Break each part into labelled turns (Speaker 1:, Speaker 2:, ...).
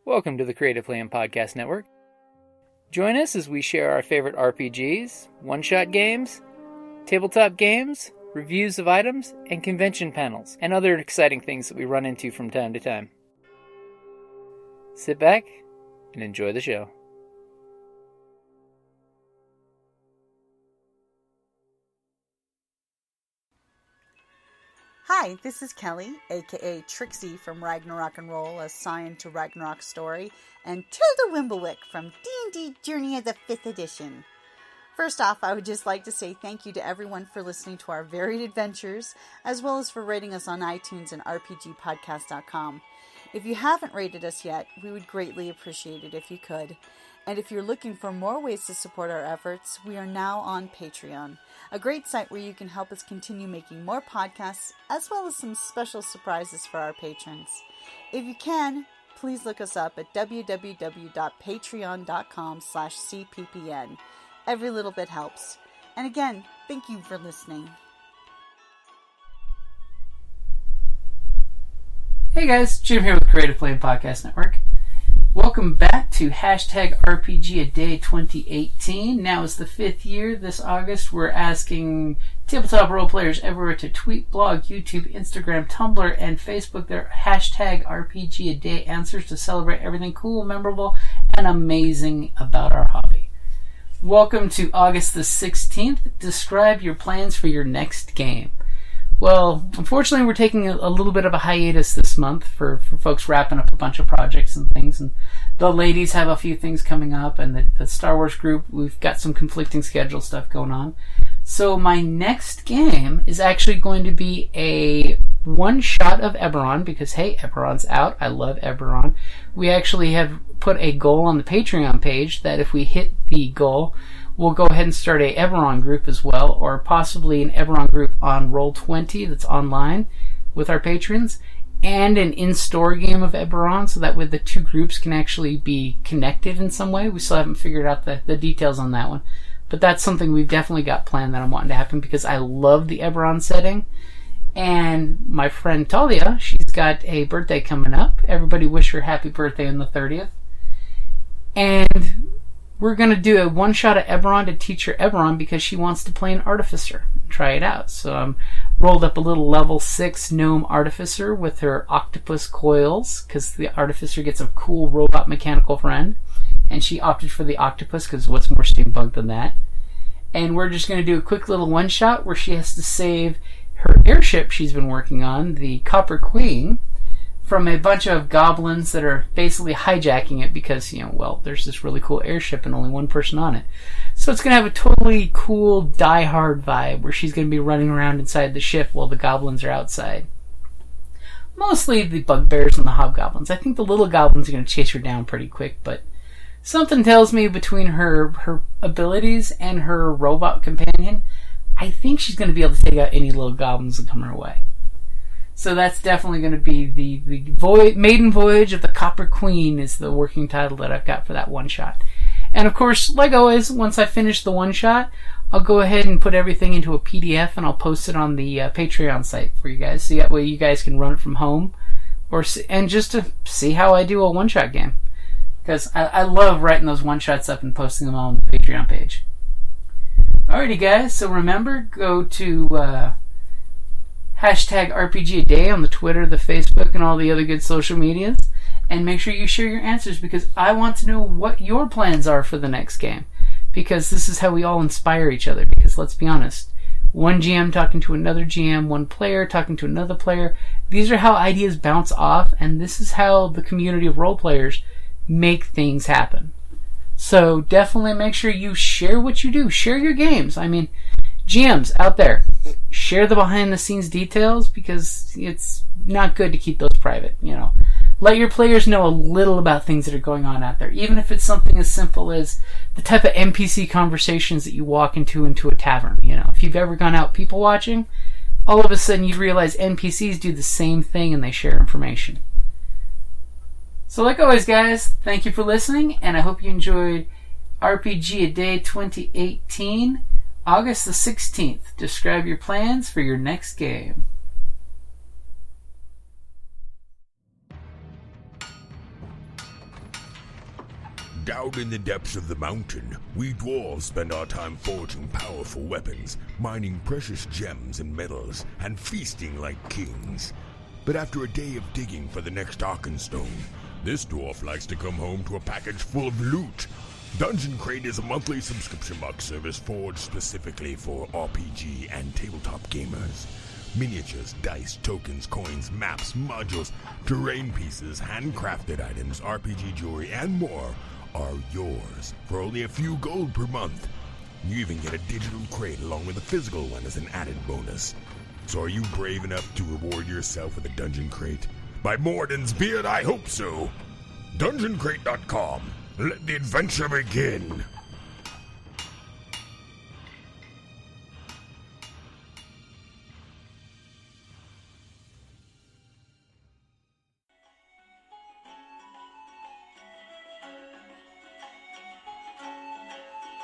Speaker 1: Welcome to the Creative Plan Podcast Network. Join us as we share our favorite RPGs, one-shot games, tabletop games, reviews of items, and convention panels, and other exciting things that we run into from time to time. Sit back and enjoy the show.
Speaker 2: Hi, this is Kelly, aka Trixie from Ragnarok and Roll, a Scion to Ragnarok story, and Tilda Wimblewick from D&D Journey of the 5th Edition. First off, I would just like to say thank you to everyone for listening to our varied adventures, as well as for rating us on iTunes and RPGpodcast.com. If you haven't rated us yet, we would greatly appreciate it if you could. And if you're looking for more ways to support our efforts, we are now on Patreon, a great site where you can help us continue making more podcasts, as well as some special surprises for our patrons. If you can, please look us up at www.patreon.com/cppn. Every little bit helps. And again, thank you for listening.
Speaker 1: Hey guys, Jim here with Creative Plan Podcast Network. Welcome back to #RPGADAY2018. Now is the 5th year. This August, we're asking tabletop role players everywhere to tweet, blog, YouTube, Instagram, Tumblr, and Facebook their #RPGADAY answers to celebrate everything cool, memorable, and amazing about our hobby. Welcome to August the 16th. Describe your plans for your next game. Well, unfortunately, we're taking a little bit of a hiatus this month for folks wrapping up a bunch of projects and things. And the ladies have a few things coming up, and the Star Wars group, we've got some conflicting schedule stuff going on. So my next game is actually going to be a one-shot of Eberron, because, hey, Eberron's out. I love Eberron. We actually have put a goal on the Patreon page that if we hit the goal, we'll go ahead and start a Eberron group as well, or possibly an Eberron group on Roll20 that's online with our patrons, and an in-store game of Eberron, so that way the two groups can actually be connected in some way. We still haven't figured out the details on that one, but that's something we've definitely got planned that I'm wanting to happen, because I love the Eberron setting. And my friend Talia, she's got a birthday coming up. Everybody wish her happy birthday on the 30th. And we're going to do a one-shot of Eberron to teach her Eberron, because she wants to play an Artificer and try it out. So I'm rolled up a little level 6 Gnome Artificer with her octopus coils, because the Artificer gets a cool robot mechanical friend. And she opted for the octopus, because what's more steampunk than that? And we're just going to do a quick little one-shot where she has to save her airship she's been working on, the Copper Queen, from a bunch of goblins that are basically hijacking it because, there's this really cool airship and only one person on it. So it's going to have a totally cool Die Hard vibe where she's going to be running around inside the ship while the goblins are outside. Mostly the bugbears and the hobgoblins. I think the little goblins are going to chase her down pretty quick, but something tells me between her abilities and her robot companion, I think she's going to be able to take out any little goblins that come her way. So that's definitely going to be the Maiden Voyage of the Copper Queen is the working title that I've got for that one shot. And of course, like always, once I finish the one shot, I'll go ahead and put everything into a PDF and I'll post it on the Patreon site for you guys. So that way you guys can run it from home, and just to see how I do a one shot game. Because I love writing those one shots up and posting them all on the Patreon page. Alrighty guys, so remember, go to #RPGADAY on the Twitter, the Facebook, and all the other good social medias. And make sure you share your answers, because I want to know what your plans are for the next game. Because this is how we all inspire each other. Because let's be honest, one GM talking to another GM, one player talking to another player. These are how ideas bounce off, and this is how the community of role players make things happen. So definitely make sure you share what you do. Share your games. I mean, GMs out there, share the behind-the-scenes details, because it's not good to keep those private, Let your players know a little about things that are going on out there, even if it's something as simple as the type of NPC conversations that you walk into a tavern. If you've ever gone out people watching, all of a sudden you realize NPCs do the same thing and they share information. So like always, guys, thank you for listening, and I hope you enjoyed RPGADAY 2018, August the 16th. Describe your plans for your next game.
Speaker 3: Down in the depths of the mountain, we dwarves spend our time forging powerful weapons, mining precious gems and metals, and feasting like kings. But after a day of digging for the next Arkenstone, this dwarf likes to come home to a package full of loot. Dungeon Crate is a monthly subscription box service forged specifically for RPG and tabletop gamers. Miniatures, dice, tokens, coins, maps, modules, terrain pieces, handcrafted items, RPG jewelry, and more are yours for only a few gold per month. You even get a digital crate along with a physical one as an added bonus. So are you brave enough to reward yourself with a Dungeon Crate? By Morden's beard, I hope so. DungeonCrate.com. Let the adventure begin.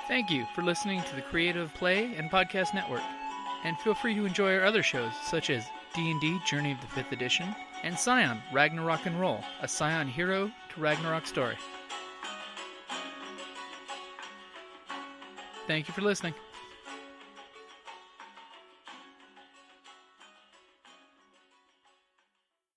Speaker 4: Thank you for listening to the Creative Play and Podcast Network. And feel free to enjoy our other shows, such as D&D Journey of the 5th Edition and Scion Ragnarok and Roll, a Scion hero to Ragnarok story. Thank you for listening.